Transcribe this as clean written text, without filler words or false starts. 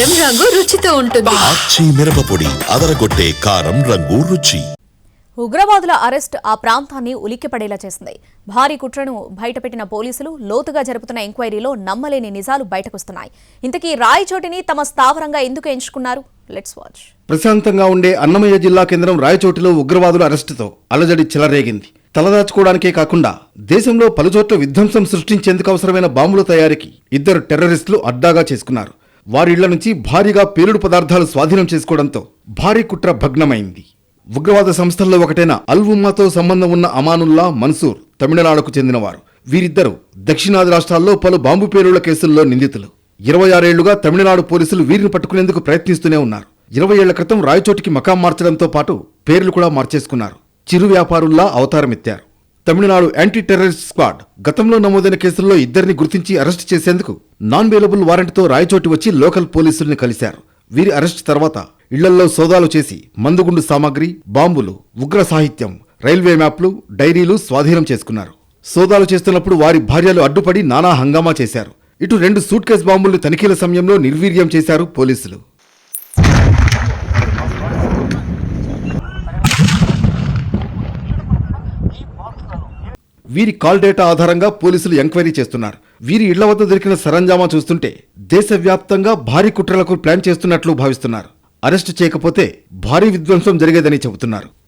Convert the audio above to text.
కారం రంగు రుచితో ఉంటుంది. ఆచి మిరపపొడి అదరగొట్టే కారం రంగు రుచి. ఉగ్రవాదుల అరెస్ట్ ఆ ప్రాంతాన్ని ఉలిక్కిపడేలా చేసింది. భారీ కుట్రను బయటపెట్టిన పోలీసులు లోతుగా జరుపుతున్న ఎంక్వైరీలో నమ్మలేని నిజాలు బయటకొస్తున్నాయి. ఇంతకీ రాయచోటిని తమ స్థావరంగా ఎందుకు ఎంచుకున్నారు? Let's watch. ప్రశాంతంగా ఉండే అన్నమయ్య జిల్లా కేంద్రం రాయచోటిలో ఉగ్రవాదుల అరెస్టుతో అలజడి చెలరేగింది. తలదాచుకోవడానికే కాకుండా దేశంలో పలుచోట్ల విధ్వంసం సృష్టించేందుకు అవసరమైన బాంబుల తయారీకి 2 టెర్రరిస్టులు అడ్డాగా చేసుకున్నారు. వారి ఇళ్ల నుంచి భారీగా పేలుడు పదార్థాలు స్వాధీనం చేసుకోవడంతో భారీ కుట్ర భగ్నమైంది. ఉగ్రవాద సంస్థల్లో ఒకటైన అల్ ఉమ్మాతో సంబంధం ఉన్న అమానుల్లా, మన్సూర్ తమిళనాడుకు చెందినవారు. వీరిద్దరూ దక్షిణాది రాష్ట్రాల్లో పలు బాంబు పేలుళ్ల కేసుల్లో నిందితులు. 26 ఏళ్లుగా తమిళనాడు పోలీసులు వీరిని పట్టుకునేందుకు ప్రయత్నిస్తూనే ఉన్నారు. 20 ఏళ్ల క్రితం రాయచోటికి మకాం మార్చడంతో పాటు పేర్లు కూడా మార్చేసుకున్నారు. చిరు వ్యాపారుల్లా అవతారమెత్తారు. తమిళనాడు యాంటీ టెర్రరిస్ట్ స్క్వాడ్ గతంలో నమోదైన కేసుల్లో 2 గుర్తించి అరెస్టు చేసేందుకు నాన్ బెయిలబుల్ వారెంట్తో రాయచోటి వచ్చి లోకల్ పోలీసుల్ని కలిశారు. వీరి అరెస్ట్ తర్వాత ఇళ్లల్లో సోదాలు చేసి మందుగుండు సామాగ్రి, బాంబులు, ఉగ్ర సాహిత్యం, రైల్వే మ్యాప్లు, డైరీలు స్వాధీనం చేసుకున్నారు. సోదాలు చేస్తున్నప్పుడు వారి భార్యలు అడ్డుపడి నానా హంగామా చేశారు. ఇటు 2 సూట్ కేస్ బాంబుల్ని తనిఖీల సమయంలో నిర్వీర్యం చేశారు పోలీసులు. వీరి కాల్ డేటా ఆధారంగా పోలీసులు ఎంక్వైరీ చేస్తున్నారు. వీరి ఇళ్ల వద్ద దొరికిన సరంజామా చూస్తుంటే దేశవ్యాప్తంగా భారీ కుట్రలకు ప్లాన్ చేస్తున్నట్లు భావిస్తున్నారు. అరెస్టు చేయకపోతే భారీ విధ్వంసం జరిగేదని చెబుతున్నారు.